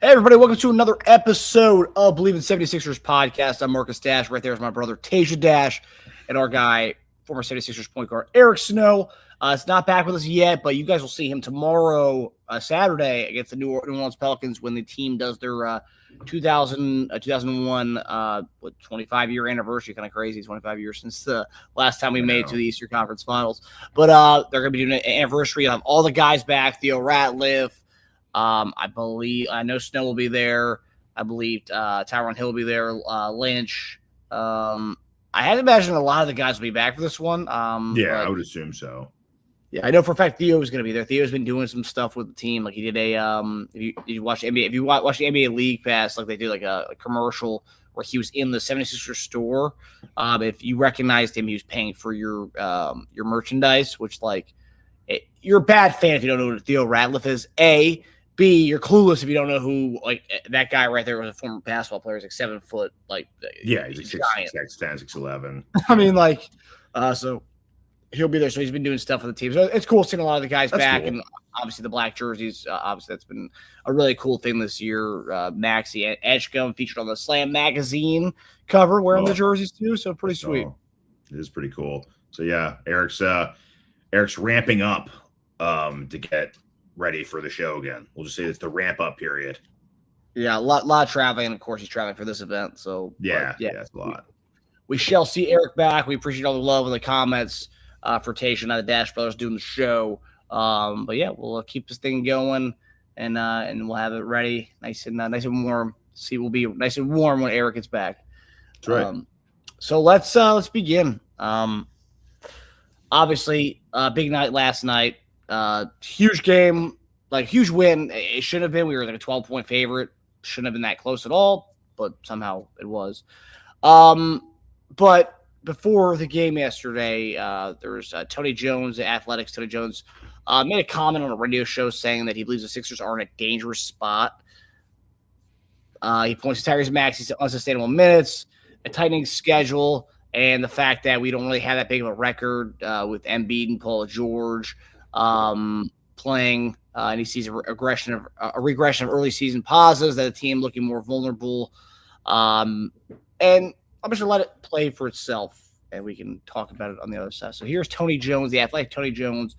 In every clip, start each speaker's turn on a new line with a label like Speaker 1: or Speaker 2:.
Speaker 1: Hey, everybody, welcome to another episode of Bleav in 76ers podcast. I'm Marcus Dash. Right there is my brother, Tasia Dash, and our guy, former 76ers point guard, Eric Snow. It's not back with us yet, but you guys will see him tomorrow, Saturday, against the New Orleans Pelicans when the team does their 2001 25-year anniversary. Kind of crazy, 25 years since the last time we made it to the Eastern Conference Finals. But they're going to be doing an anniversary. You'll have all the guys back, Theo Ratliff. I know Snow will be there. I believe Tyronn Hill will be there. Lynch. I had to imagine a lot of the guys will be back for this one.
Speaker 2: I would assume so.
Speaker 1: Yeah, I know for a fact Theo is going to be there. Theo's been doing some stuff with the team. Like he did if you watch NBA, if you watch the NBA League Pass, like they did like a commercial where he was in the 76ers store. If you recognized him, he was paying for your merchandise, which you're a bad fan if you don't know who Theo Ratliff is. A. B, you're clueless if you don't know who that guy right there was a former basketball player. He's 7 foot,
Speaker 2: he's like 6'10", 6'11".
Speaker 1: I mean, so he'll be there. So he's been doing stuff with the team. So it's cool seeing a lot of the guys back, cool. And obviously the black jerseys. Obviously that's been a really cool thing this year. Maxey and Edgecombe featured on the Slam magazine cover wearing the jerseys too. So pretty sweet.
Speaker 2: It is pretty cool. So yeah, Eric's ramping up to get ready for the show again. We'll just say it's the ramp up period.
Speaker 1: Yeah, a lot of traveling, and of course he's traveling for this event. So
Speaker 2: it's a lot.
Speaker 1: We shall see Eric back. We appreciate all the love and the comments for Tasha and the Dash Brothers doing the show. But yeah, we'll keep this thing going and we'll have it ready, nice and warm. See, we'll be nice and warm when Eric gets back.
Speaker 2: That's right.
Speaker 1: So let's begin. Obviously, big night last night. Huge game, huge win. It shouldn't have been. We were a 12-point favorite. Shouldn't have been that close at all, but somehow it was. But before the game yesterday, there was Tony Jones, the Athletics. Tony Jones made a comment on a radio show saying that he believes the Sixers are in a dangerous spot. He points to Tyrese Maxey's unsustainable minutes, a tightening schedule, and the fact that we don't really have that big of a record with Embiid and Paul George playing, and he sees a regression of early season positives, that the team looking more vulnerable. And I'm just gonna let it play for itself, and we can talk about it on the other side. So here's Tony Jones, the Athletic Tony Jones,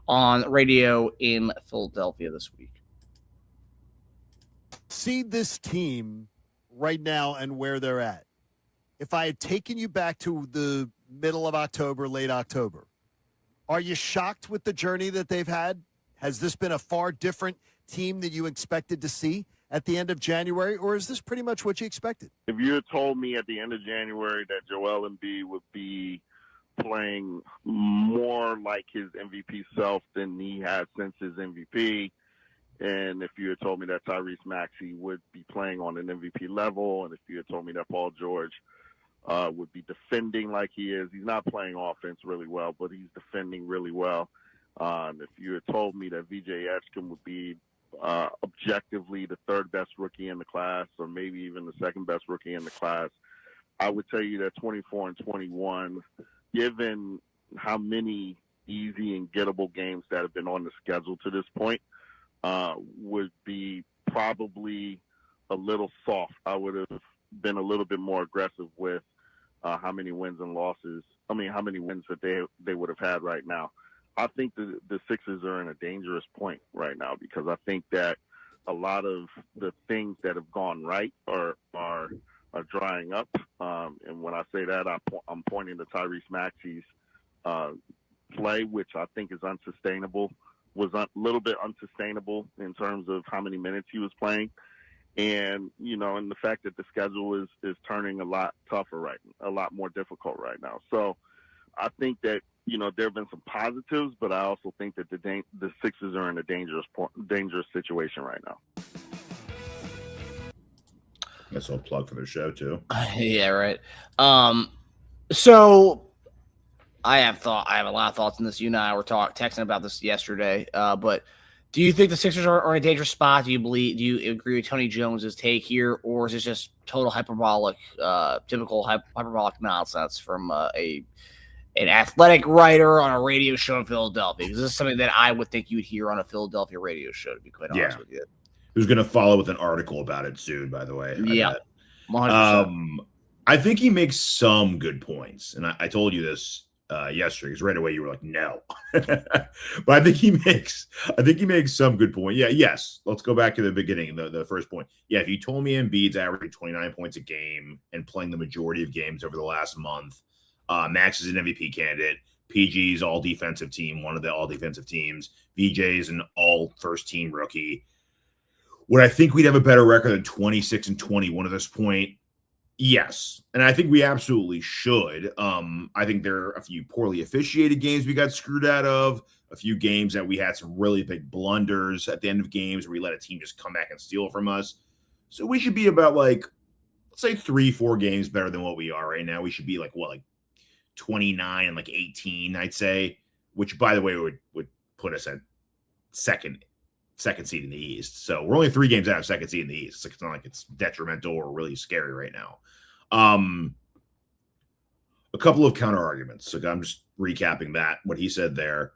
Speaker 1: on radio in Philadelphia this week.
Speaker 3: See this team right now and where they're at. If I had taken you back to the middle of October, late October, are you shocked with the journey that they've had? Has this been a far different team that you expected to see at the end of January, or is this pretty much what you expected?
Speaker 4: If you had told me at the end of January that Joel Embiid would be playing more like his MVP self than he has since his MVP, and if you had told me that Tyrese Maxey would be playing on an MVP level, and if you had told me that Paul George would be defending like he is. He's not playing offense really well, but he's defending really well. If you had told me that VJ Edgecombe would be objectively the third best rookie in the class, or maybe even the second best rookie in the class, I would tell you that 24 and 21, given how many easy and gettable games that have been on the schedule to this point, would be probably a little soft. I would have been a little bit more aggressive with how many wins that they would have had right now. I think the Sixers are in a dangerous point right now, because I think that a lot of the things that have gone right are drying up. And when I say that, I'm pointing to Tyrese Maxey's play, which I think is unsustainable, was a little bit unsustainable in terms of how many minutes he was playing. And, and the fact that the schedule is turning a lot tougher a lot more difficult right now. So I think that, there have been some positives, but I also think that the Sixers are in a dangerous situation right now.
Speaker 2: Guess I'll plug for their show too.
Speaker 1: Yeah, right. So I have a lot of thoughts on this. You and I were texting about this yesterday, but do you think the Sixers are in a dangerous spot? Do you agree with Tony Jones's take here, or is it just total typical hyperbolic nonsense from an athletic writer on a radio show in Philadelphia? Because this is something that I would think you would hear on a Philadelphia radio show, to be quite honest with you.
Speaker 2: who's going to follow with an article about it soon, by the way.
Speaker 1: Yeah, 100%.
Speaker 2: I think he makes some good points. And I told you this yesterday, because right away you were like, no. But I think he makes some good point. Yeah, yes. Let's go back to the beginning, the first point. Yeah, if you told me Embiid's averaging 29 points a game and playing the majority of games over the last month, Max is an MVP candidate. PG's all defensive team, one of the all defensive teams. VJ is an all first team rookie. Would I think we'd have a better record than 26-21 at this point? Yes. And I think we absolutely should. I think there are a few poorly officiated games we got screwed out of, a few games that we had some really big blunders at the end of games where we let a team just come back and steal from us. So we should be about let's say 3-4 games better than what we are right now. We should be 29 and 18, I'd say, which, by the way, would put us at second seed in the East. So we're only 3 games out of second seed in the East. It's not like it's detrimental or really scary right now. A couple of counter arguments. So I'm just recapping what he said there.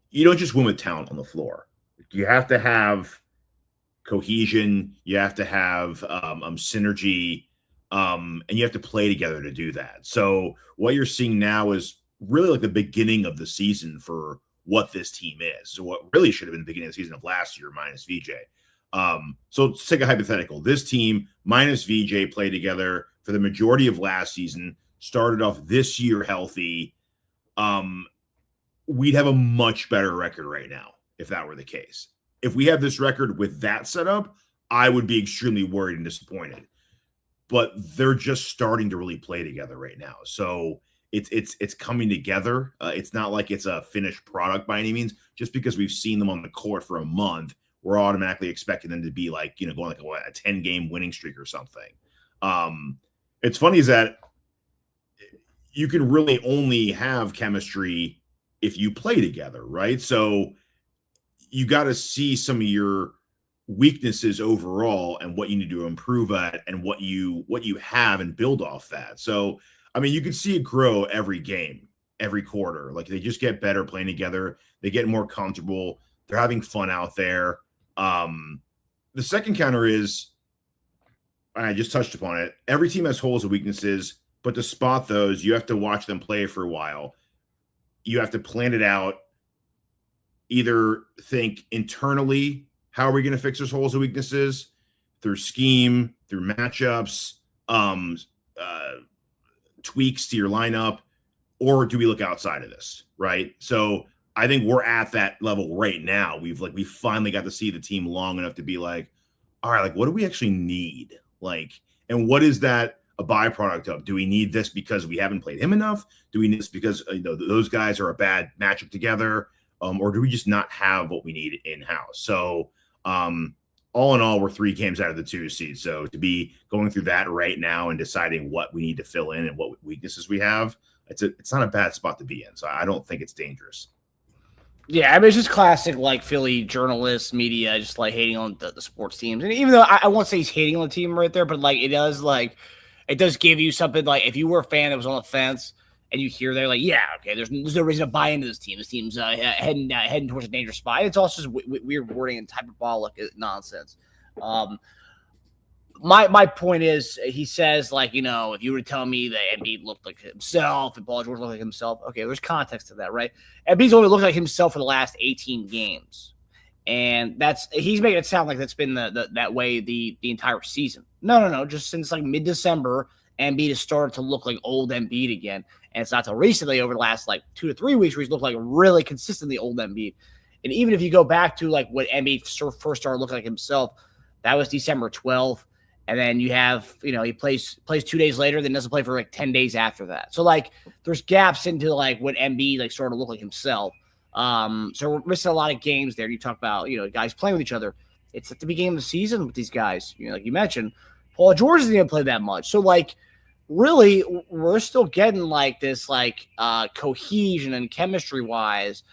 Speaker 2: You don't just win with talent on the floor. You have to have cohesion. You have to have synergy. And you have to play together to do that. So what you're seeing now is really the beginning of the season for what this team is. So what really should have been the beginning of the season of last year minus VJ. So let's take a hypothetical. This team minus VJ played together for the majority of last season, started off this year healthy. We'd have a much better record right now if that were the case. If we have this record with that setup, I would be extremely worried and disappointed. But they're just starting to really play together right now. So it's coming together. It's not like it's a finished product by any means. Just because we've seen them on the court for a month, we're automatically expecting them to be going a 10-game winning streak or something. It's funny is that you can really only have chemistry if you play together, right? So you got to see some of your weaknesses overall and what you need to improve at and what you have and build off that. So, I mean, you can see it grow every game, every quarter. They just get better playing together. They get more comfortable. They're having fun out there. The second counter is, I just touched upon it. Every team has holes and weaknesses, but to spot those, you have to watch them play for a while. You have to plan it out. Either think internally, how are we going to fix those holes and weaknesses? Through scheme, through matchups, tweaks to your lineup, or do we look outside of this, right? So I think we're at that level right now. We finally got to see the team long enough to be all right, what do we actually need? And what is that a byproduct of? Do we need this because we haven't played him enough? Do we need this because those guys are a bad matchup together? Or do we just not have what we need in-house? So all in all, we're 3 games out of the 2 seed. So to be going through that right now and deciding what we need to fill in and what weaknesses we have, it's not a bad spot to be in. So I don't think it's dangerous.
Speaker 1: Yeah, I mean, it's just classic Philly journalists, media, just hating on the sports teams. And even though I won't say he's hating on the team right there, but it does give you something. If you were a fan that was on the fence and you hear they're yeah, okay, there's no reason to buy into this team. This team's heading towards a dangerous spot. It's also just weird wording and hyperbolic nonsense. My point is, he says if you were to tell me that Embiid looked like himself and Paul George looked like himself, okay, there's context to that, right? Embiid's only looked like himself for the last 18 games, and he's making it sound like that's been that way the entire season. No, just since mid-December, Embiid has started to look like old Embiid again. And it's not till recently, over the last 2 to 3 weeks, where he's looked like really consistently old Embiid. And even if you go back to when Embiid first started looking like himself, that was December 12th. And then you have, he plays 2 days later, then doesn't play for 10 days after that. So there's gaps into when Embiid started to look like himself. So we're missing a lot of games there. You talk about, guys playing with each other. It's at the beginning of the season with these guys. Like you mentioned, Paul George doesn't even play that much. So really, we're still getting this cohesion and chemistry wise,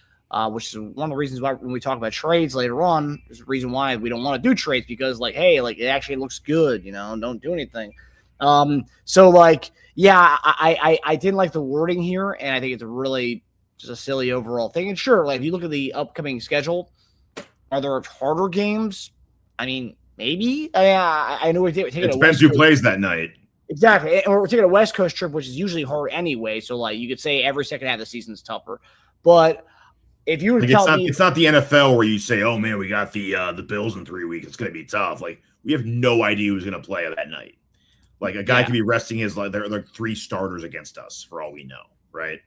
Speaker 1: which is one of the reasons why when we talk about trades later on, is the reason why we don't want to do trades, because hey, it actually looks good, don't do anything. Yeah, I didn't like the wording here, and I think it's really just a silly overall thing. And sure, if you look at the upcoming schedule, are there harder games? I mean, maybe. I know we're taking
Speaker 2: It depends who plays that night.
Speaker 1: Exactly. And we're taking a West Coast trip, which is usually hard anyway. So, like, you could say every second half of the season is tougher. But if you were to tell me,
Speaker 2: it's not the NFL where you say, "Oh man, we got the Bills in 3 weeks. It's going to be tough." Like, we have no idea who's going to play that night. Like, a guy could be resting his like they're 3 starters against us for all we know, right?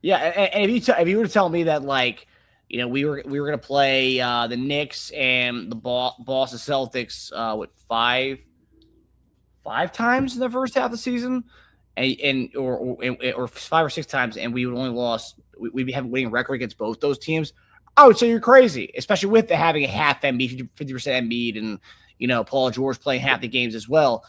Speaker 1: Yeah, and if you were to tell me that, like, you know, we were going to play the Knicks and the Boston Celtics with five times in the first half of the season, or 5 or 6 times, and we would only lost. We'd have a winning record against both those teams. I would say you're crazy, especially with having a half Embiid, 50% Embiid, and, you know, Paul George playing half the games as well.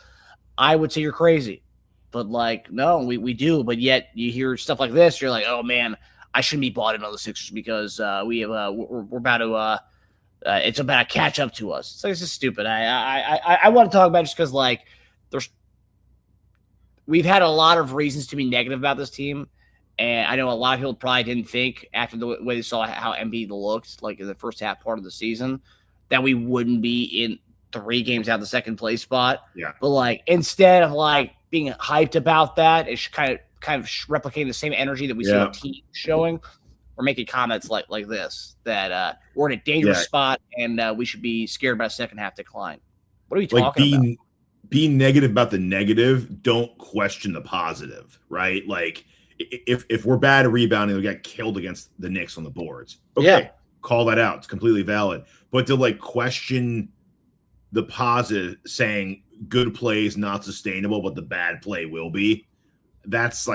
Speaker 1: I would say you're crazy, but, like, no, we do. But yet you hear stuff like this, you're like, oh man, I shouldn't be bought in on the Sixers because we're about to. It's about to catch up to us. So it's just stupid. I want to talk about it just because, like, we've had a lot of reasons to be negative about this team. And I know a lot of people probably didn't think after the way they saw how Embiid looked, like, in the first half part of the season, that we wouldn't be in 3 games out of the second place spot.
Speaker 2: Yeah.
Speaker 1: But, like, instead of, like, being hyped about that, it's kind of replicating the same energy that we see the team showing. We're making comments like this, that we're in a dangerous spot and we should be scared about a second half decline. What are we talking about?
Speaker 2: Being negative about the negative, don't question the positive, right? Like, if we're bad at rebounding, we got killed against the Knicks on the boards. Okay, call that out. It's completely valid. But to, like, question the positive, saying good play is not sustainable, but the bad play will be, that's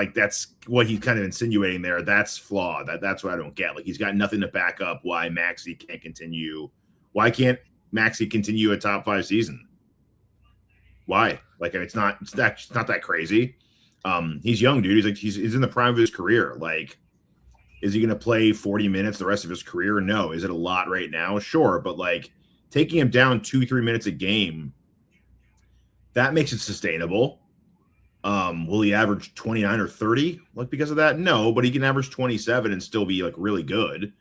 Speaker 2: what he's kind of insinuating there. That's flawed. That's what I don't get. Like, he's got nothing to back up why Maxey can't continue. Why can't Maxey continue a top 5 season? Why? Like, it's not that crazy. He's young, dude. He's in the prime of his career. Like, is he going to play 40 minutes the rest of his career? No. Is it a lot right now? Sure. But, like, taking him down 2-3 minutes a game, that makes it sustainable. Will he average 29 or 30? Like, because of that? No, but he can average 27 and still be, like, really good,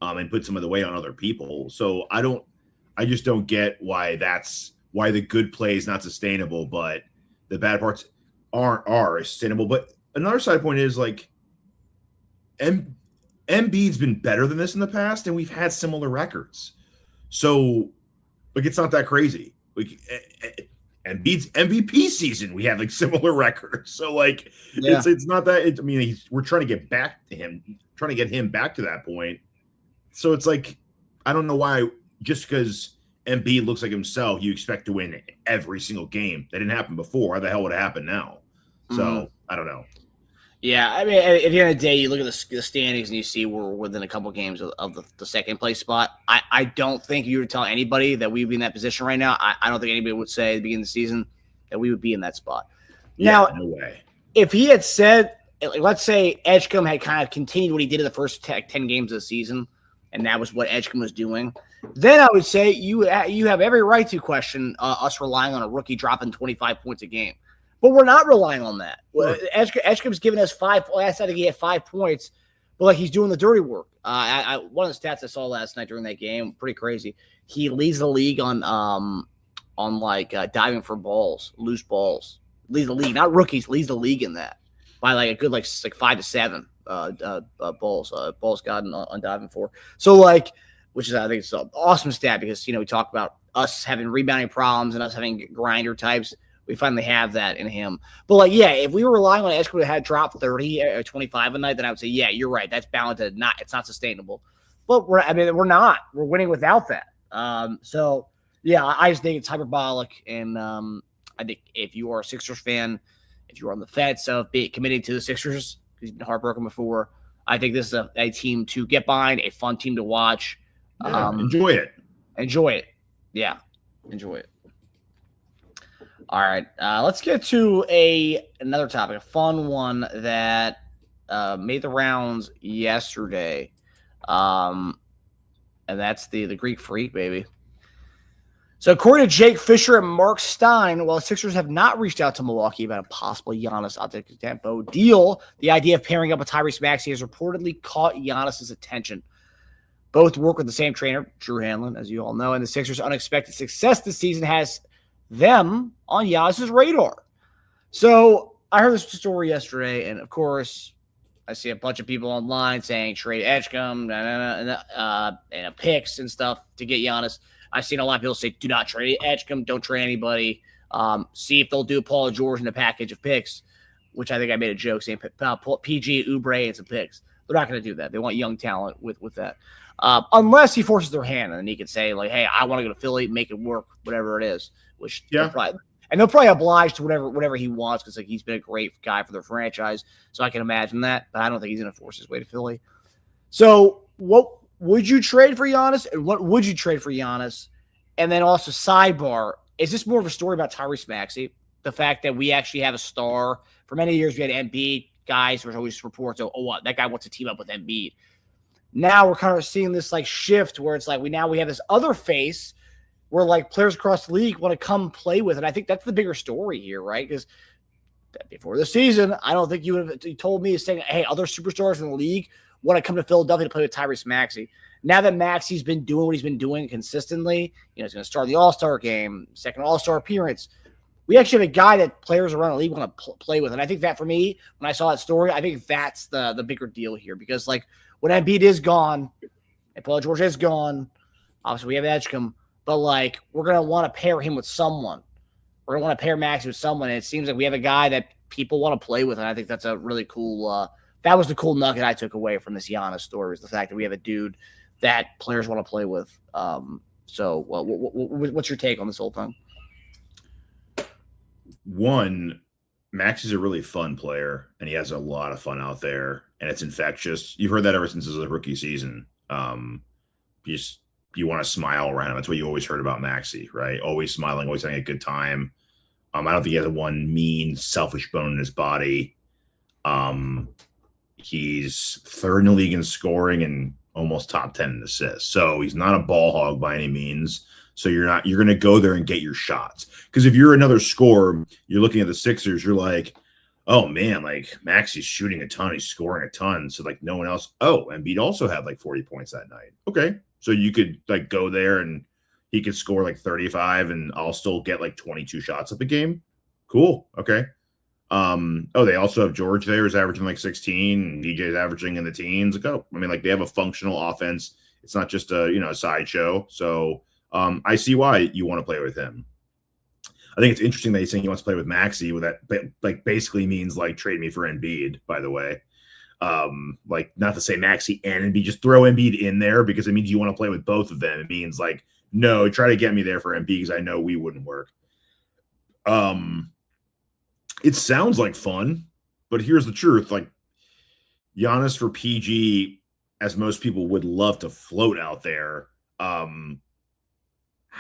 Speaker 2: and put some of the weight on other people. So I just don't get why the good play is not sustainable, but the bad parts are sustainable. But another side point is, like, Embiid's been better than this in the past, and we've had similar records. So, like, it's not that crazy. Like, Embiid's MVP season, we have, like, similar records. So, like, it's not that. We're trying to get back to him, trying to get him back to that point. So it's like, I don't know why, just because Embiid looks like himself, you expect to win every single game. That didn't happen before. How the hell would it happen now? So I don't know.
Speaker 1: Yeah, I mean, at the end of the day, you look at the standings and you see we're within a couple games of the second place spot. I don't think you would tell anybody that we'd be in that position right now. I don't think anybody would say at the beginning of the season that we would be in that spot. Now,
Speaker 2: no way.
Speaker 1: If he had said, let's say Edgecombe had kind of continued what he did in the first 10 games of the season, and that was what Edgecombe was doing, then I would say you have every right to question us relying on a rookie dropping 25 points a game. But we're not relying on that. Well, Edgecombe's giving us 5 points. Last night he had 5 points, but, like, he's doing the dirty work. One of the stats I saw last night during that game, pretty crazy. He leads the league on diving for balls, loose balls. Leads the league, not rookies. Leads the league in that by, like, a good 5 to 7 balls gotten on diving for. So, like, which is, I think, it's an awesome stat because, we talk about us having rebounding problems and us having grinder types. We finally have that in him. But, like, if we were relying on Edgecombe to have dropped 30 or 25 a night, then I would say, yeah, you're right. That's bound to it's not sustainable. But we're not. We're winning without that. So, yeah, I just think it's hyperbolic. And I think if you are a Sixers fan, if you're on the fence of committing to the Sixers, because you've been heartbroken before, I think this is a team to get behind, a fun team to watch.
Speaker 2: Enjoy it.
Speaker 1: Enjoy it. Yeah, enjoy it. All right, let's get to another topic, a fun one that made the rounds yesterday, and that's the Greek Freak, baby. So according to Jake Fischer and Marc Stein, while the Sixers have not reached out to Milwaukee about a possible Giannis Antetokounmpo deal, the idea of pairing up with Tyrese Maxey has reportedly caught Giannis's attention. Both work with the same trainer, Drew Hanlen, as you all know, and the Sixers' unexpected success this season has them on Giannis's radar. So I heard this story yesterday, and of course, I see a bunch of people online saying trade Edgecombe and picks and stuff to get Giannis. I've seen a lot of people say do not trade Edgecombe, don't trade anybody. See if they'll do Paul George in a package of picks, which I think I made a joke saying PG, Oubre, and some picks. They're not going to do that. They want young talent with that. Unless he forces their hand, and then he can say, like, hey, I want to go to Philly, make it work, whatever it is, which they'll probably oblige to whatever he wants because like he's been a great guy for their franchise. So I can imagine that, but I don't think he's going to force his way to Philly. So what would you trade for Giannis, and what would you trade for Giannis? And then also sidebar, is this more of a story about Tyrese Maxey? The fact that we actually have a star. For many years, we had Embiid guys. There's always reports of, that guy wants to team up with Embiid. Now we're kind of seeing this like shift where it's like we have this other face where like players across the league want to come play with. And I think that's the bigger story here, right? Because before the season, I don't think you would have told me saying, hey, other superstars in the league want to come to Philadelphia to play with Tyrese Maxey. Now that Maxey's been doing what he's been doing consistently, he's going to start the All-Star game, second All-Star appearance. We actually have a guy that players around the league want to play with. And I think that for me, when I saw that story, I think that's the bigger deal here. Because like when Embiid is gone and Paul George is gone, obviously we have Edgecombe, but like we're going to want to pair him with someone. We're going to want to pair Maxey with someone. And it seems like we have a guy that people want to play with. And I think that's a really cool that was the cool nugget I took away from this Giannis story, was the fact that we have a dude that players want to play with. So what's your take on this whole thing?
Speaker 2: One, Max is a really fun player, and he has a lot of fun out there, and it's infectious. You've heard that ever since his rookie season. You want to smile around him. That's what you always heard about Maxey, right? Always smiling, always having a good time. I don't think he has one mean, selfish bone in his body. He's third in the league in scoring and almost top 10 in assists. So he's not a ball hog by any means. So you're going to go there and get your shots. Because if you're another scorer, you're looking at the Sixers, you're like, oh man, like Maxey's shooting a ton, he's scoring a ton. So like no one else. Oh, Embiid also had like 40 points that night. Okay. So you could like go there and he could score like 35 and I'll still get like 22 shots at the game. Cool. Okay. They also have George there who's averaging like 16 and DJ's averaging in the teens. Like, they have a functional offense. It's not just a sideshow. So I see why you want to play with him. I think it's interesting that he's saying he wants to play with Maxey, with that like basically means like trade me for Embiid, by the way. Like not to say Maxey and Embiid, just throw Embiid in there because it means you want to play with both of them. It means like, no, try to get me there for Embiid because I know we wouldn't work. It sounds like fun, but here's the truth. Like Giannis for PG, as most people would love to float out there, how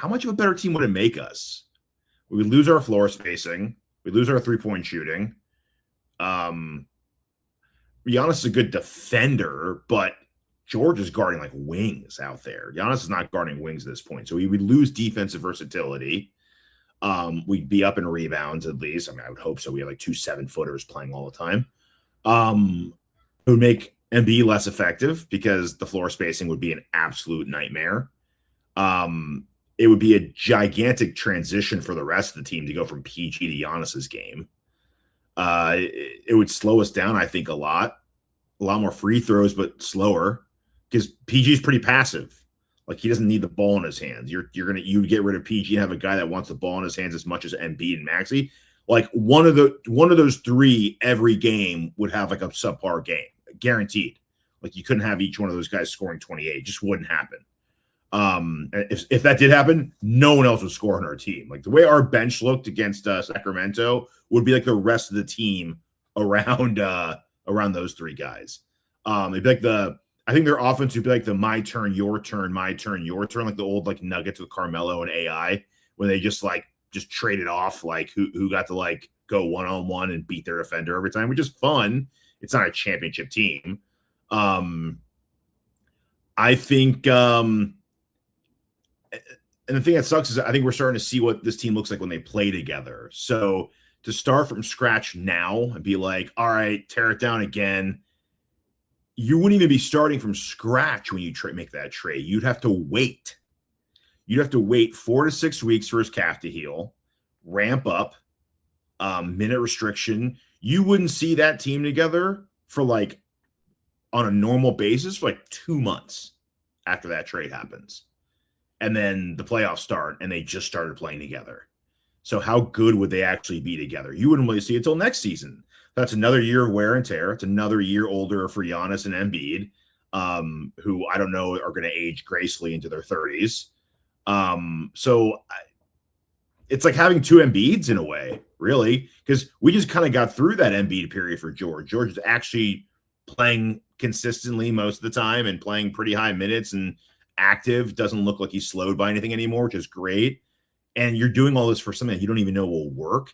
Speaker 2: much of a better team would it make us? We would lose our floor spacing. We lose our three-point shooting. Giannis is a good defender, but George is guarding like wings out there. Giannis is not guarding wings at this point. So we would lose defensive versatility. We'd be up in rebounds at least. I would hope so. We have like 2 7-footers playing all the time. It would make Embiid less effective because the floor spacing would be an absolute nightmare. It would be a gigantic transition for the rest of the team to go from PG to Giannis's game. It would slow us down, I think, a lot more free throws, but slower because PG is pretty passive. Like he doesn't need the ball in his hands. You get rid of PG and have a guy that wants the ball in his hands as much as Embiid and Maxey. Like one of those three every game would have like a subpar game, guaranteed. Like you couldn't have each one of those guys scoring 28. It just wouldn't happen. If that did happen, no one else would score on our team. Like the way our bench looked against Sacramento would be like the rest of the team around those three guys. It'd be like I think their offense would be like the my turn, your turn, my turn, your turn, like the old like Nuggets with Carmelo and AI, when they just traded off like who got to like go one-on-one and beat their defender every time, which is fun. It's not a championship team. I think and the thing that sucks is I think we're starting to see what this team looks like when they play together. So to start from scratch now and be like, all right, tear it down again. you wouldn't even be starting from scratch when you make that trade. You'd have to wait. You'd have to wait 4 to 6 weeks for his calf to heal, ramp up, minute restriction. You wouldn't see that team together for like on a normal basis for like 2 months after that trade happens. And then the playoffs start and they just started playing together. So how good would they actually be together? You wouldn't really see it until next season. That's another year of wear and tear. It's another year older for Giannis and Embiid, who I don't know are going to age gracefully into their 30s. It's like having 2 Embiids in a way, really, because we just kind of got through that Embiid period for George. George is actually playing consistently most of the time and playing pretty high minutes and active. Doesn't look like he's slowed by anything anymore, which is great. And you're doing all this for something that you don't even know will work.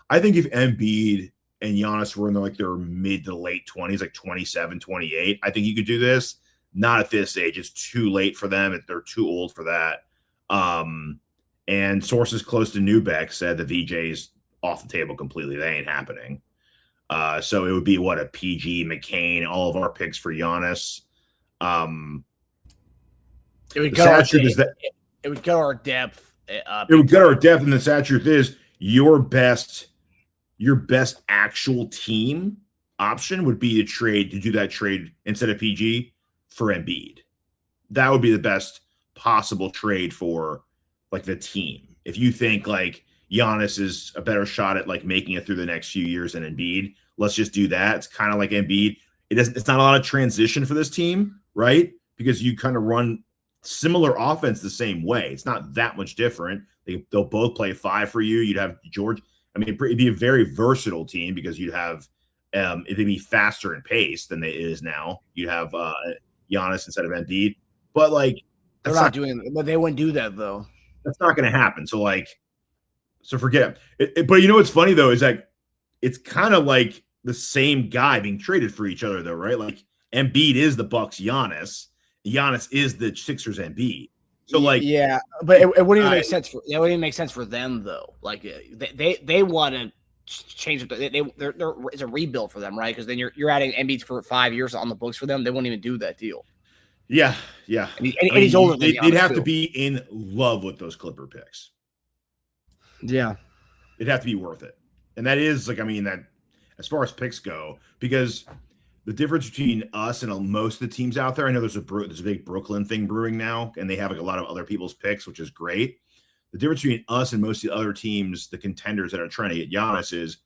Speaker 2: I think if Embiid and Giannis were in their mid to late 20s, like 27, 28, I think you could do this. Not at this age. It's too late for them. They're too old for that. And sources close to Newbeck said the VJ's off the table completely. They ain't happening. So it would be a PG, McCain, all of our picks for Giannis.
Speaker 1: It would go our depth.
Speaker 2: It would go our depth, and the sad truth is your best actual team option would be to do that trade instead of PG for Embiid. That would be the best possible trade for like the team. If you think like Giannis is a better shot at like making it through the next few years than Embiid, let's just do that. It's kind of like Embiid. It's not a lot of transition for this team, right? Because you kind of run similar offense the same way. It's not that much different. They'll both play 5 for you. You'd have George. I mean, it'd be a very versatile team because you'd have it'd be faster in pace than it is now. You'd have Giannis instead of Embiid. But like
Speaker 1: they're not doing it, but they wouldn't do that though.
Speaker 2: That's not going to happen. So forget it. But you know what's funny though is like it's kind of like the same guy being traded for each other though, right? Like Embiid is the Bucks Giannis. Giannis is the Sixers Embiid. So like
Speaker 1: yeah, but it wouldn't even make sense for it wouldn't even make sense for them though. Like they want to change it. It's a rebuild for them, right? Because then you're adding Embiid for 5 years on the books for them. They won't even do that deal.
Speaker 2: Yeah.
Speaker 1: And he's older.
Speaker 2: They'd have to be in love with those Clipper picks.
Speaker 1: Yeah,
Speaker 2: it'd have to be worth it. And that is like, I mean, that as far as picks go, because the difference between us and most of the teams out there, I know there's a big Brooklyn thing brewing now, and they have like a lot of other people's picks, which is great. The difference between us and most of the other teams, the contenders that are trying to get Giannis, is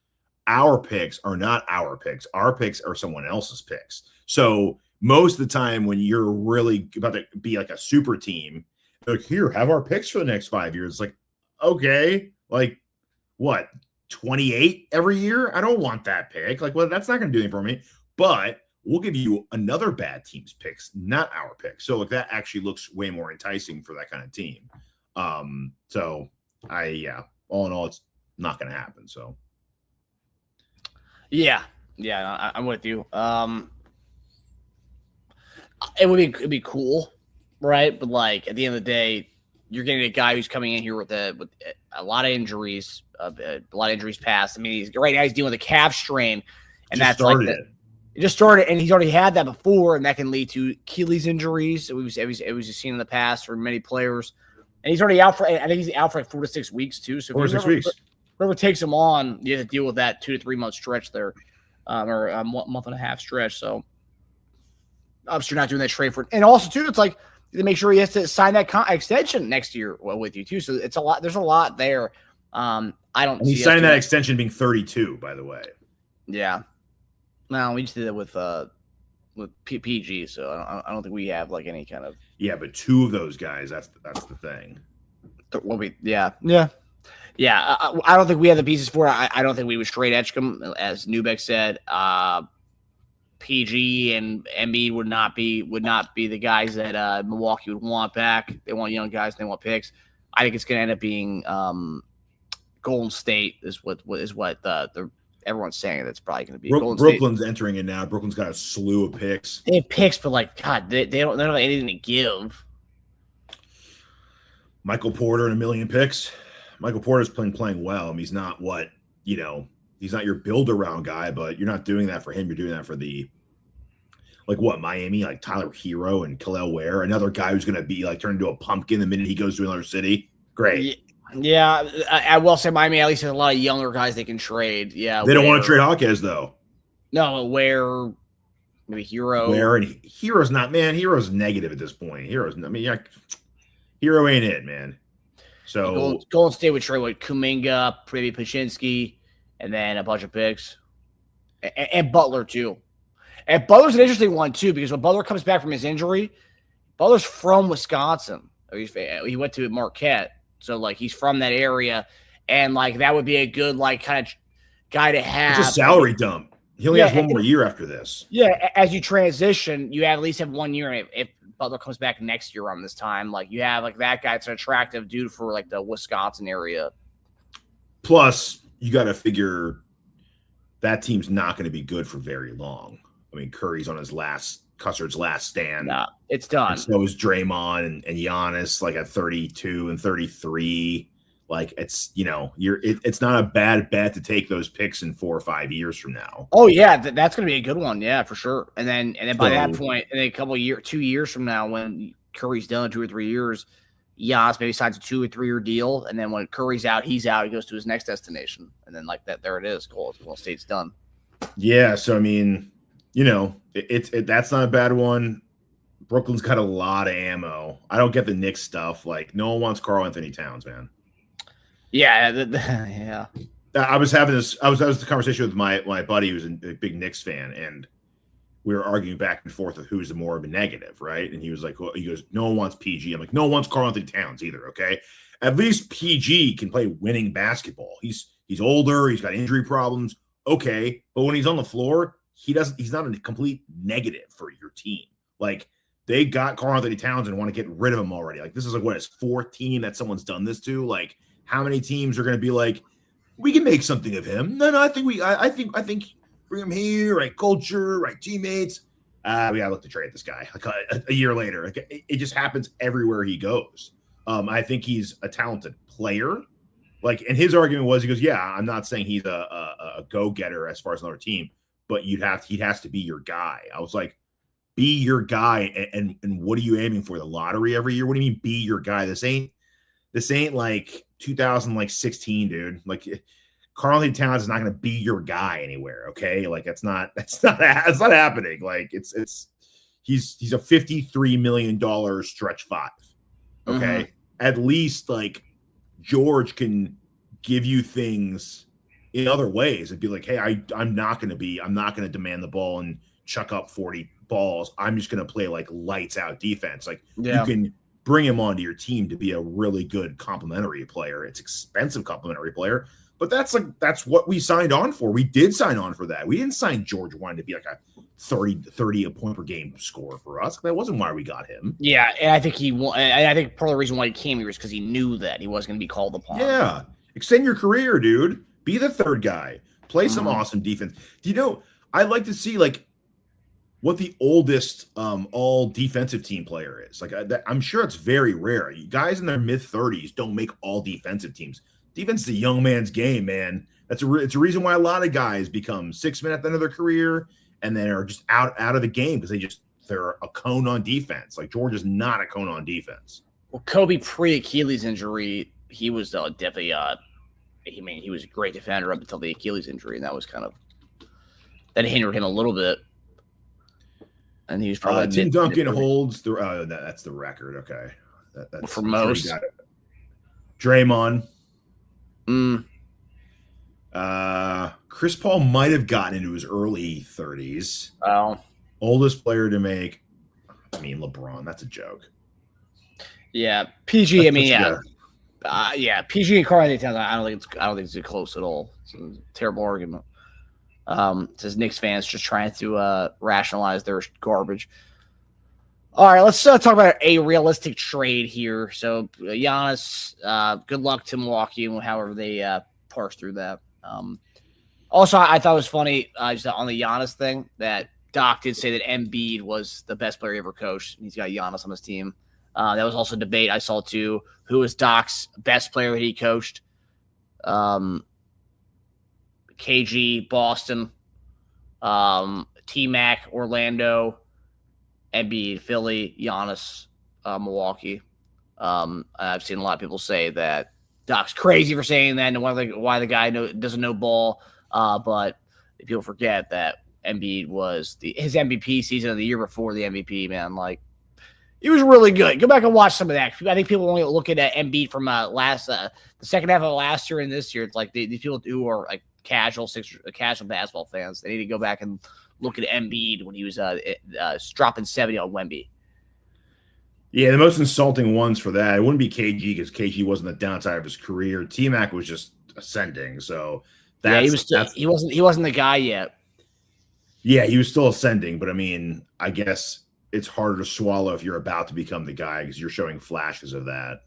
Speaker 2: our picks are not our picks. Our picks are someone else's picks. So most of the time when you're really about to be like a super team, they're like, here, have our picks for the next 5 years. It's like, okay, like what, 28 every year? I don't want that pick. Like, well, that's not going to do anything for me. But we'll give you another bad team's picks, not our picks. So like that actually looks way more enticing for that kind of team. So all in all, it's not going to happen. So
Speaker 1: yeah, I'm with you. It'd be cool, right? But like at the end of the day, you're getting a guy who's coming in here with a lot of injuries, past. I mean, right now he's dealing with a calf strain, and that's like it just started, and he's already had that before, and that can lead to Achilles injuries. It was just seen in the past for many players, and he's already out for. I think he's out for like 4 to 6 weeks too. So
Speaker 2: 4 to 6 weeks.
Speaker 1: Whoever takes him on, you have to deal with that 2 to 3 month stretch there, or a month and a half stretch. So obviously, you're not doing that trade for. And also too, it's like to make sure he has to sign that extension next year with you too. So it's a lot. There's a lot there. I don't.
Speaker 2: And he's signing that extension being 32, by the way.
Speaker 1: Yeah. No, we just did it with PG, so I don't think we have like any kind of.
Speaker 2: Yeah, but 2 of those guys, that's the thing.
Speaker 1: Yeah. I don't think we have the pieces for it. I don't think we would straight Edgecombe, as Newbeck said. PG and Embiid would not be the guys that Milwaukee would want back. They want young guys. They want picks. I think it's going to end up being Golden State is what the everyone's saying that's probably going to be.
Speaker 2: Brooklyn's entering it now. Brooklyn's got a slew of picks.
Speaker 1: They have picks, but like God, they don't have anything to give.
Speaker 2: Michael Porter and a million picks. Michael Porter's playing well. I mean, he's not he's not your build around guy, but you're not doing that for him. You're doing that for the like what, Miami, like Tyler Hero and Khalil Ware, another guy who's going to be like turned into a pumpkin the minute he goes to another city. Great.
Speaker 1: Yeah, I will say Miami at least has a lot of younger guys they can trade. Yeah,
Speaker 2: They don't want to trade Hawkes though.
Speaker 1: No, Ware, maybe Hero.
Speaker 2: Ware and Hero's not, man. Hero's negative at this point. Hero's, I mean, yeah, Hero ain't it, man. So
Speaker 1: Golden State would trade with Kuminga, maybe Pachinski, and then a bunch of picks, and Butler too. And Butler's an interesting one too because when Butler comes back from his injury, Butler's from Wisconsin. He went to Marquette. So, like, he's from that area, and, like, that would be a good, like, kind of guy to have.
Speaker 2: It's a salary dump. He only has one more year after this.
Speaker 1: Yeah, as you transition, you at least have 1 year. If Butler comes back next year around this time, like, you have, like, that guy. It's an attractive dude for, like, the Wisconsin area.
Speaker 2: Plus, you got to figure that team's not going to be good for very long. I mean, Curry's on Custer's last stand.
Speaker 1: Nah, it's done.
Speaker 2: And so is Draymond and Giannis, like at 32 and 33. Like it's, it's not a bad bet to take those picks in 4 or 5 years from now.
Speaker 1: Oh yeah, that's going to be a good one. Yeah, for sure. And then by that point, in a couple of 2 years from now, when Curry's done 2 or 3 years, Giannis maybe signs a 2 or 3 year deal. And then when Curry's out, he's out. He goes to his next destination. And then like that, there it is. Golden State's done.
Speaker 2: Yeah. So, I mean, that's not a bad one. Brooklyn's got a lot of ammo. I don't get the Knicks stuff. Like, no one wants Karl Anthony Towns, man.
Speaker 1: Yeah, yeah.
Speaker 2: I was having this. I was the conversation with my buddy who's a big Knicks fan, and we were arguing back and forth of who's the more of a negative, right? And he was like, he goes, no one wants PG. I'm like, no one wants Karl Anthony Towns either. Okay, at least PG can play winning basketball. He's older. He's got injury problems. Okay, but when he's on the floor, he's not a complete negative for your team. Like, they got Karl Anthony Towns and want to get rid of him already. Like, this is like what, his 4th team that someone's done this to. Like, how many teams are going to be like, we can make something of him? No, I think I think bring him here, right culture, right teammates. We gotta look to trade this guy like a year later. Like, it just happens everywhere he goes. I think he's a talented player. Like, and his argument was, he goes, yeah, I'm not saying he's a go-getter as far as another team, but he has to be your guy. I was like, be your guy, and what are you aiming for? The lottery every year? What do you mean be your guy? This ain't like 2016, dude. Like, Karl Anthony Towns is not going to be your guy anywhere. Okay, like it's not happening. Like he's a $53 million stretch 5. Okay, At least like George can give you things in other ways and be like, hey, I'm not going to demand the ball and chuck up 40 balls. I'm just going to play like lights out defense. Like, you can bring him onto your team to be a really good complementary player. It's expensive complementary player, but that's what we signed on for. We did sign on for that. We didn't sign George wanting to be like a 30 a point per game scorer for us. That wasn't why we got him.
Speaker 1: Yeah, and I think I think part of the reason why he came here is because he knew that he was going to be called upon.
Speaker 2: Yeah, extend your career, dude. Be the third guy. Play some awesome defense. Do you know? I'd like to see like what the oldest all defensive team player is. Like, I'm sure it's very rare. Guys in their mid-30s don't make all defensive teams. Defense is a young man's game, man. It's a reason why a lot of guys become 6-man at the end of their career and then are just out of the game because they're a cone on defense. Like, George is not a cone on defense.
Speaker 1: Well, Kobe pre-Achilles injury, he was definitely he was a great defender up until the Achilles injury, and that hindered him a little bit. And he was probably
Speaker 2: Tim Duncan holds the that's the record. Okay, that's
Speaker 1: for most.
Speaker 2: Draymond. Chris Paul might have gotten into his early 30s.
Speaker 1: Oh,
Speaker 2: oldest player to make. I mean, LeBron. That's a joke.
Speaker 1: Yeah, PG. PG and Karl Anthony Towns. I don't think it's close at all. It's a terrible argument. Says Knicks fans just trying to rationalize their garbage. All right, let's talk about a realistic trade here. So Giannis, good luck to Milwaukee and however they parse through that. Also, I thought it was funny just on the Giannis thing that Doc did say that Embiid was the best player he ever coached. He's got Giannis on his team. That was also a debate I saw too. Who was Doc's best player that he coached? KG, Boston, T-Mac, Orlando, Embiid, Philly, Giannis, Milwaukee. I've seen a lot of people say that Doc's crazy for saying that, and why the guy doesn't know ball. But people forget that Embiid was his MVP season of the year before the MVP, man. Like, he was really good. Go back and watch some of that. I think people only look at Embiid from the second half of last year and this year. It's like these people who are like casual basketball fans, they need to go back and look at Embiid when he was dropping 70 on Wemby.
Speaker 2: Yeah, the most insulting ones for that, it wouldn't be KG because KG wasn't the downside of his career. T-Mac was just ascending. So
Speaker 1: he wasn't the guy yet.
Speaker 2: Yeah, he was still ascending, but I mean, I guess it's harder to swallow if you're about to become the guy because you're showing flashes of that.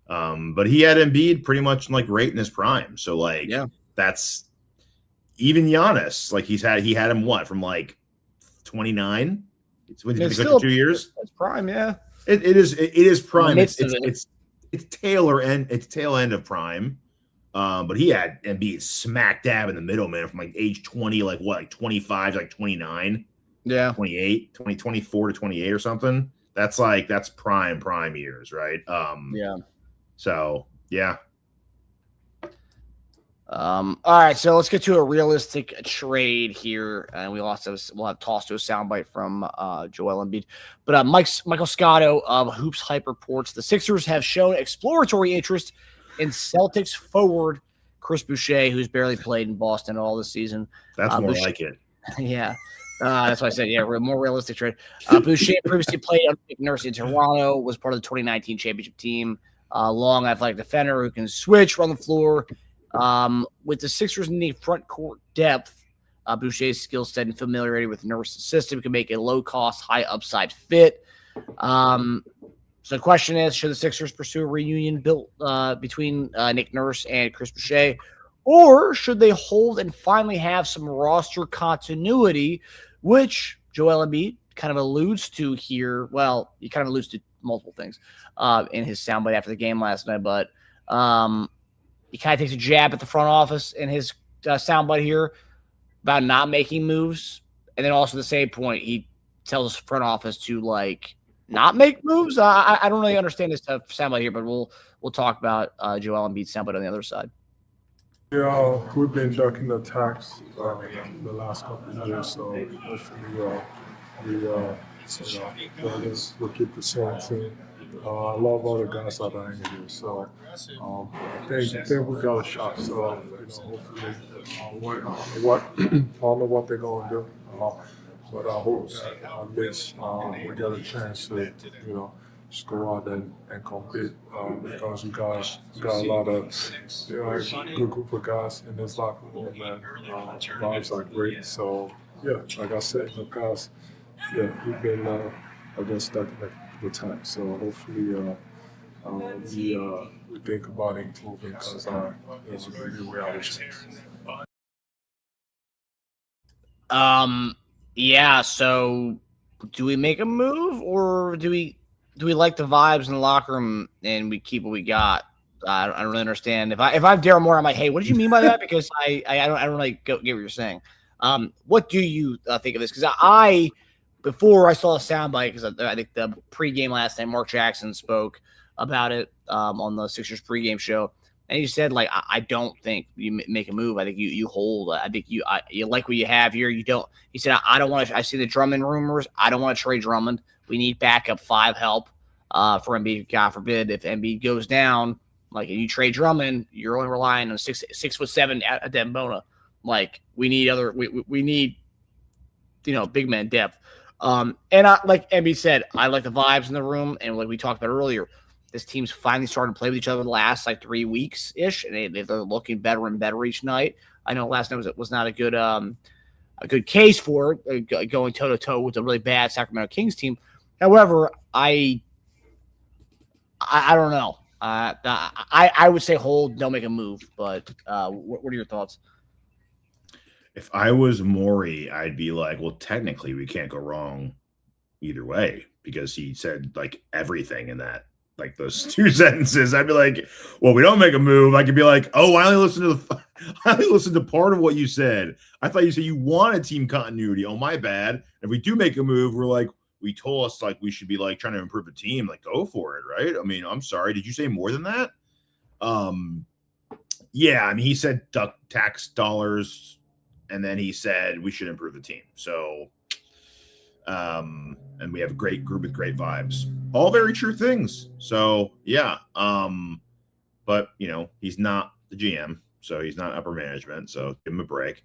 Speaker 2: But he had Embiid pretty much like right in his prime. So like, that's even Giannis. Like he had him from like 29. It's when he's still 2 years.
Speaker 1: That's prime, yeah.
Speaker 2: It is prime. It's tail end of prime. But he had Embiid smack dab in the middle, man, from like age 20, like 25 to like 29.
Speaker 1: Yeah.
Speaker 2: 28, 24 to 28 or something. That's prime years, right?
Speaker 1: Yeah.
Speaker 2: So, yeah.
Speaker 1: All right, so let's get to a realistic trade here, and we'll have tossed to a soundbite from Joel Embiid. But Michael Scotto of HoopsHype reports the Sixers have shown exploratory interest in Celtics forward Chris Boucher, who's barely played in Boston all this season.
Speaker 2: That's more like it.
Speaker 1: Yeah. That's why I said, more realistic trade. Boucher previously played under Nick Nurse in Toronto, was part of the 2019 championship team. Long athletic defender who can switch, run the floor. With the Sixers needing front court depth, Boucher's skill set and familiarity with Nurse's system can make a low-cost, high-upside fit. So the question is, should the Sixers pursue a reunion built between Nick Nurse and Chris Boucher, or should they hold and finally have some roster continuity, which Joel Embiid kind of alludes to here? Well, he kind of alludes to multiple things in his soundbite after the game last night, but he kind of takes a jab at the front office in his soundbite here about not making moves. And then also at the same point, he tells his front office to like not make moves. I don't really understand this soundbite here, but we'll talk about Joel Embiid's soundbite on the other side.
Speaker 5: Yeah, we've been ducking attacks the last couple of years, so hopefully we'll keep the same team. I love all the guys that are in here, so I think we got a shot. So hopefully, I don't know what they're gonna do, but I hope that at least we get a chance to just go out and compete because we got a lot of good group of guys in this locker room, and vibes are great. So yeah, like I said, because we've been stuck in the time. So hopefully we think about improving because maybe we have a chance.
Speaker 1: Yeah. So do we make a move, or do we like the vibes in the locker room and we keep what we got? I don't really understand. If I'm Daryl Moore, I'm like, hey, what did you mean by that? Because I don't really get what you're saying. What do you think of this? Because before I saw the soundbite, because I think the pregame last night, Mark Jackson spoke about it on the Sixers pregame show, and he said, like, I don't think you make a move. I think you hold. I think you like what you have here. You don't. He said, I don't want to. I see the Drummond rumors. I don't want to trade Drummond. We need backup five help for Embiid. God forbid if Embiid goes down, like, and you trade Drummond, you're only relying on 6'7" at Dembona. Like, we need big man depth. And like Embiid said, I like the vibes in the room, and like we talked about earlier, this team's finally starting to play with each other the last like 3 weeks ish, and they're looking better and better each night. I know last night was not a good case for it, going toe to toe with a really bad Sacramento Kings team. However, I don't know. I would say hold, don't make a move. But what are your thoughts?
Speaker 2: If I was Morey, I'd be like, well, technically we can't go wrong either way, because he said like everything in that, like those 2 sentences. I'd be like, well, we don't make a move. I could be like, oh, I only listened to part of what you said. I thought you said you wanted team continuity. Oh, my bad. If we do make a move, we're like, told us like we should be like trying to improve the team, like go for it, right? I mean, I'm sorry, did you say more than that? Yeah, I mean, he said duck tax dollars, and then he said we should improve the team. So, and we have a great group with great vibes. All very true things. So, yeah. But you know, he's not the GM, so he's not upper management. So give him a break.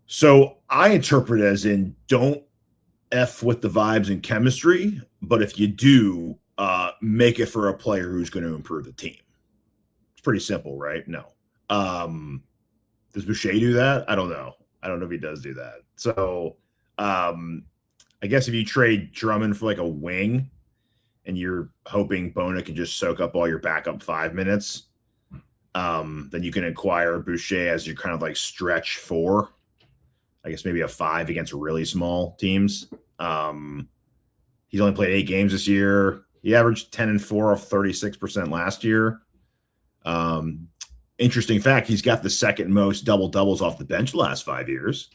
Speaker 2: So I interpret it as in don't F with the vibes and chemistry, but if you do, make it for a player who's going to improve the team. It's pretty simple, right? No. Does Boucher do that? I don't know. I don't know if he does do that. So I guess if you trade Drummond for like a wing and you're hoping Bona can just soak up all your backup 5 minutes, then you can acquire Boucher as your kind of like stretch 4. I guess maybe a 5 against really small teams. He's only played 8 games this year. He averaged 10 and 4 off 36% last year. Interesting fact, he's got the second most double-doubles off the bench the last 5 years.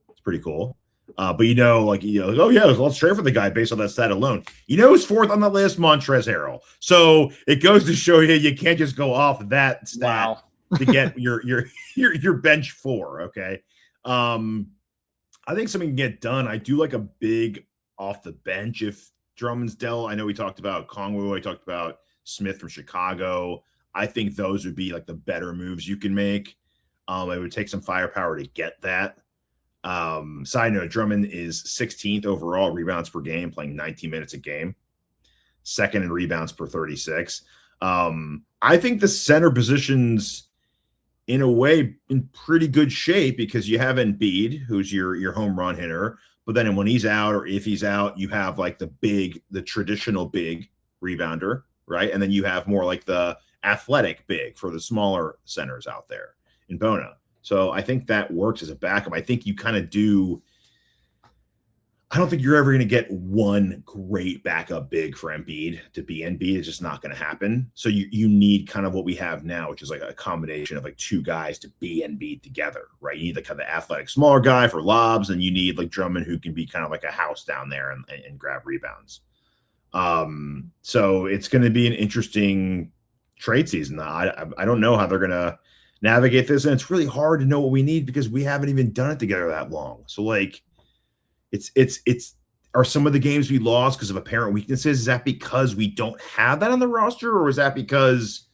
Speaker 2: It's pretty cool. But oh yeah, let's trade for the guy based on that stat alone. You know who's 4th on the list? Montrezl Harrell. So it goes to show you can't just go off that stat to get your bench 4. Okay. I think something can get done. I do like a big off the bench if Drummond's dealt. I know we talked about Kongwu. I talked about Smith from Chicago. I think those would be like the better moves you can make. It would take some firepower to get that. Side note, Drummond is 16th overall rebounds per game, playing 19 minutes a game. 2nd in rebounds per 36. I think the center positions in a way in pretty good shape because you have Embiid, who's your home run hitter. But then when he's out or if he's out, you have like the traditional big rebounder, right? And then you have more like the athletic big for the smaller centers out there in Bona. So I think that works as a backup. I think you kind of do. I don't think you're ever going to get one great backup big for Embiid to be Embiid. It's just not going to happen. So you need kind of what we have now, which is like a combination of like 2 guys to be Embiid together, right? You need like kind of the athletic smaller guy for lobs, and you need like Drummond who can be kind of like a house down there and grab rebounds. So it's going to be an interesting trade season. I don't know how they're going to navigate this, and it's really hard to know what we need because we haven't even done it together that long. So like, it's are some of the games we lost because of apparent weaknesses? Is that because we don't have that on the roster, or is that because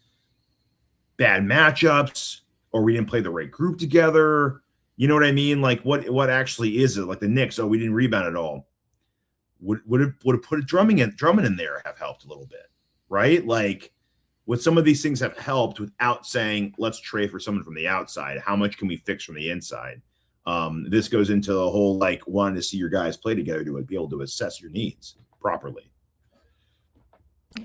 Speaker 2: bad matchups, or we didn't play the right group together? You know what I mean? Like what actually is it? Like the Knicks, we didn't rebound at all. Would have put a Drummond in there have helped a little bit, right? Like, would some of these things have helped without saying let's trade for someone from the outside? How much can we fix from the inside? This goes into the whole like wanting to see your guys play together to be able to assess your needs properly.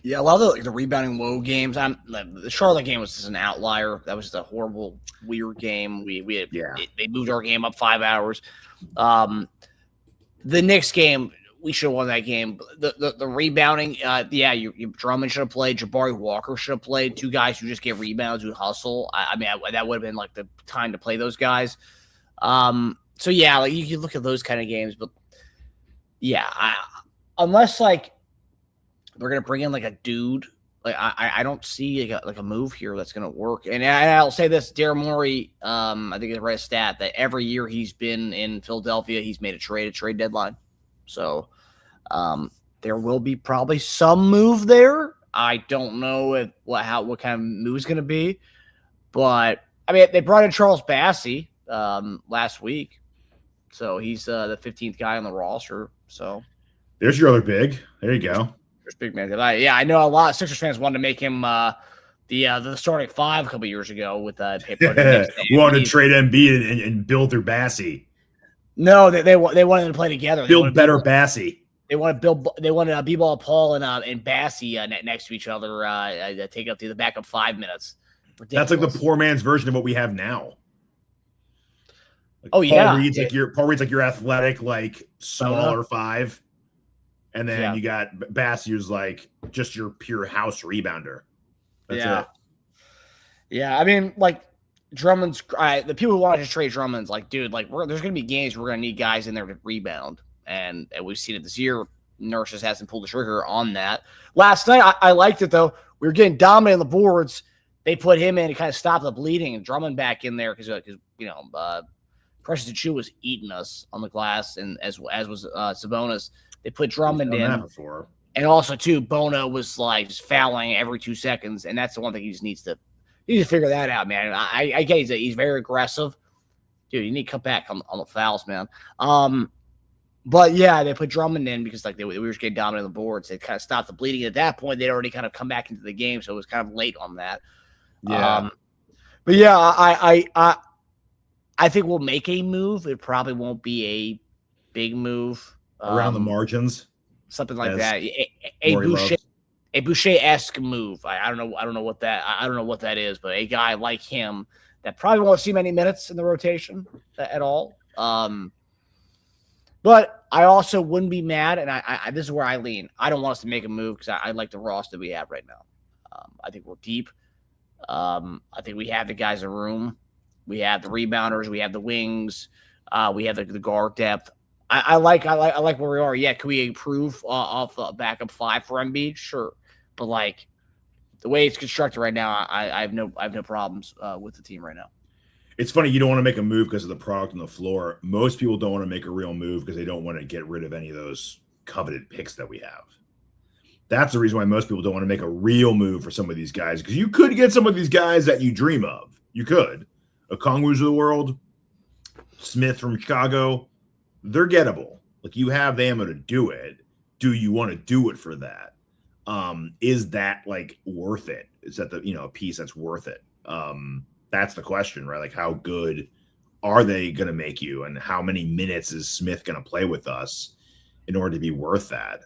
Speaker 1: Yeah, a lot of the rebounding low games. The Charlotte game was just an outlier. That was just a horrible, weird game. They moved our game up 5 hours. The Knicks game, we should have won that game. The rebounding, Drummond should have played. Jabari Walker should have played. 2 guys who just get rebounds, who hustle. That would have been like the time to play those guys. So yeah, like you can look at those kind of games, but yeah, unless like we're gonna bring in like a dude, like I don't see like a move here that's gonna work. And I'll say this: Daryl Morey, I think I read a stat that every year he's been in Philadelphia, he's made a trade deadline. So there will be probably some move there. I don't know what kind of move is gonna be, but I mean they brought in Charles Bassey last week, so he's the 15th guy on the roster. So
Speaker 2: there's your other big. There you go.
Speaker 1: There's big man. I know a lot of Sixers fans wanted to make him the starting 5 a couple years ago with
Speaker 2: we wanted to trade Embiid and build through Bassey.
Speaker 1: No, they wanted them to play together.
Speaker 2: Build better Bassey.
Speaker 1: They wanted B-Ball Paul and Bassey next to each other. Take up to the backup 5 minutes. Ridiculous.
Speaker 2: That's like the poor man's version of what we have now.
Speaker 1: Paul
Speaker 2: Reed's like your athletic, like smaller 5, and then you got Bassey who's like just your pure house rebounder. That's it.
Speaker 1: Yeah, I mean, like Drummond's the people who wanted to trade Drummond's like, dude, like there's gonna be games where we're gonna need guys in there to rebound, and we've seen it this year. Nurse just hasn't pulled the trigger on that. Last night, I liked it though. We were getting dominated on the boards. They put him in to kind of stop the bleeding, and Drummond back in there because Precious Achiuwa was eating us on the glass, and as was Sabonis. They put Drummond in.
Speaker 2: Before.
Speaker 1: And also, too, Bono was like just fouling every 2 seconds, and that's the one thing he just needs to figure that out, man. I get he's very aggressive, dude. You need to cut back on the fouls, man. But yeah, they put Drummond in because like we were just getting dominated on the boards. They kind of stopped the bleeding. At that point, they'd already kind of come back into the game, so it was kind of late on that.
Speaker 2: Yeah,
Speaker 1: but yeah, I think we'll make a move. It probably won't be a big move
Speaker 2: around the margins.
Speaker 1: Something like that. A Boucher-esque move. I don't know what that is, but a guy like him that probably won't see many minutes in the rotation at all. But I also wouldn't be mad, and I this is where I lean. I don't want us to make a move because I like the roster we have right now. I think we're deep. I think we have the guys in room. We have the rebounders. We have the wings. We have the guard depth. I like where we are. Yeah, can we improve off a backup 5 for Embiid? Sure, but like the way it's constructed right now, I have no problems with the team right now.
Speaker 2: It's funny you don't want to make a move because of the product on the floor. Most people don't want to make a real move because they don't want to get rid of any of those coveted picks that we have. That's the reason why most people don't want to make a real move for some of these guys, because you could get some of these guys that you dream of. You could. Okongwu's of the world, Smith from Chicago. They're gettable. Like, you have the ammo to do it. Do you want to do it for that? Is that like worth it? Is that a piece that's worth it? That's the question, right? Like, how good are they going to make you, and how many minutes is Smith going to play with us in order to be worth that?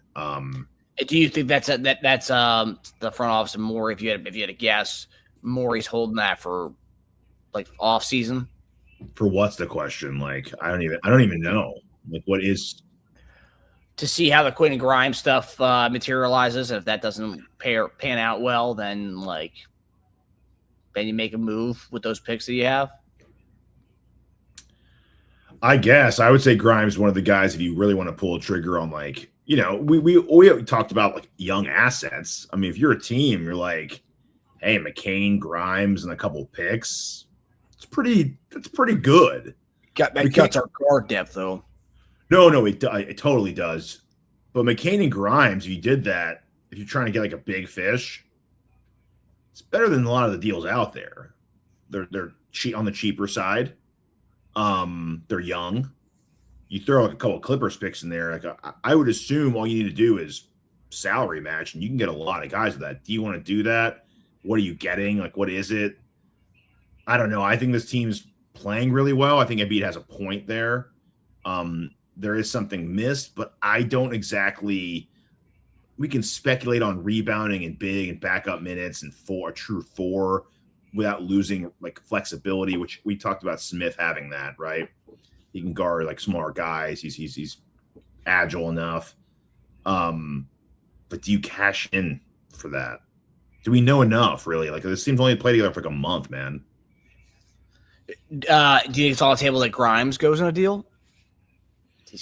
Speaker 1: Do you think that's the front office and more? If you had to guess, Morey's holding that for like off season.
Speaker 2: For what's the question? Like, I don't even know. Like, what is
Speaker 1: to see how the Quinn and Grimes stuff materializes, and if that doesn't pan out well, then you make a move with those picks that you have.
Speaker 2: I guess I would say Grimes is one of the guys if you really want to pull a trigger on, like, we talked about like young assets. I mean, if you're a team, you're like, hey, McCain, Grimes, and a couple picks. That's pretty good.
Speaker 1: That cuts our guard depth, though.
Speaker 2: No, it totally does. But McCain and Grimes, if you did that, if you're trying to get like a big fish, it's better than a lot of the deals out there. They're on the cheaper side. They're young. You throw like a couple of Clippers picks in there. Like, I would assume all you need to do is salary match, and you can get a lot of guys with that. Do you want to do that? What are you getting? Like, what is it? I don't know. I think this team's playing really well. I think Embiid has a point there. There is something missed, but I don't exactly. We can speculate on rebounding and big and backup minutes and a true 4 without losing like flexibility, which we talked about Smith having that, right? He can guard like smaller guys. He's agile enough. But do you cash in for that? Do we know enough, really? Like, this team's only played together for like a month, man.
Speaker 1: Do you think it's on the table that Grimes goes in a deal?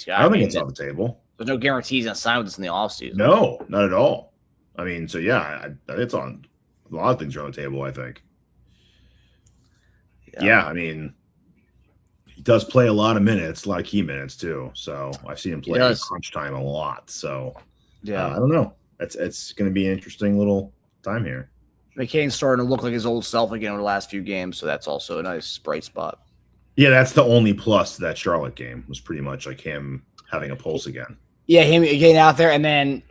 Speaker 2: I don't think it's on the table.
Speaker 1: There's no guarantees on sign with us in the offseason.
Speaker 2: No, not at all. I mean, so yeah, it's on. A lot of things are on the table, I think. Yeah, I mean, he does play a lot of minutes, a lot of key minutes too. So I've seen him play in crunch time a lot. So yeah, I don't know. It's going to be an interesting little time here.
Speaker 1: McCain's starting to look like his old self again over the last few games, so that's also a nice bright spot.
Speaker 2: Yeah, that's the only plus to that Charlotte game, was pretty much like him having a pulse again.
Speaker 1: Yeah, him getting out there and then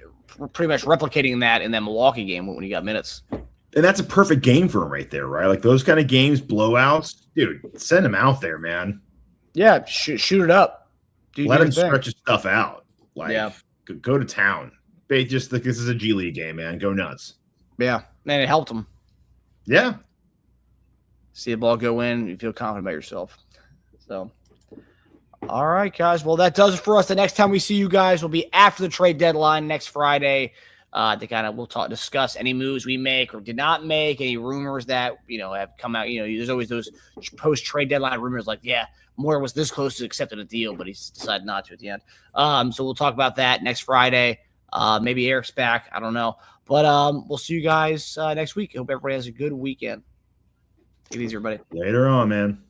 Speaker 1: pretty much replicating that in that Milwaukee game when he got minutes.
Speaker 2: And that's a perfect game for him right there, right? Like, those kind of games, blowouts, dude, send him out there, man.
Speaker 1: Yeah, shoot it up.
Speaker 2: Let him stretch his stuff out. Like, go to town. They just think this is a G League game, man. Go nuts.
Speaker 1: Yeah, and it helped him.
Speaker 2: Yeah.
Speaker 1: See the ball go in, you feel confident about yourself. So, all right, guys. Well, that does it for us. The next time we see you guys will be after the trade deadline next Friday. to kind of discuss any moves we make or did not make, any rumors that have come out. There's always those post trade deadline rumors like, yeah, Moore was this close to accepting a deal, but he decided not to at the end. So we'll talk about that next Friday. Maybe Eric's back. I don't know. But we'll see you guys next week. Hope everybody has a good weekend. Take it easy, everybody.
Speaker 2: Later on, man.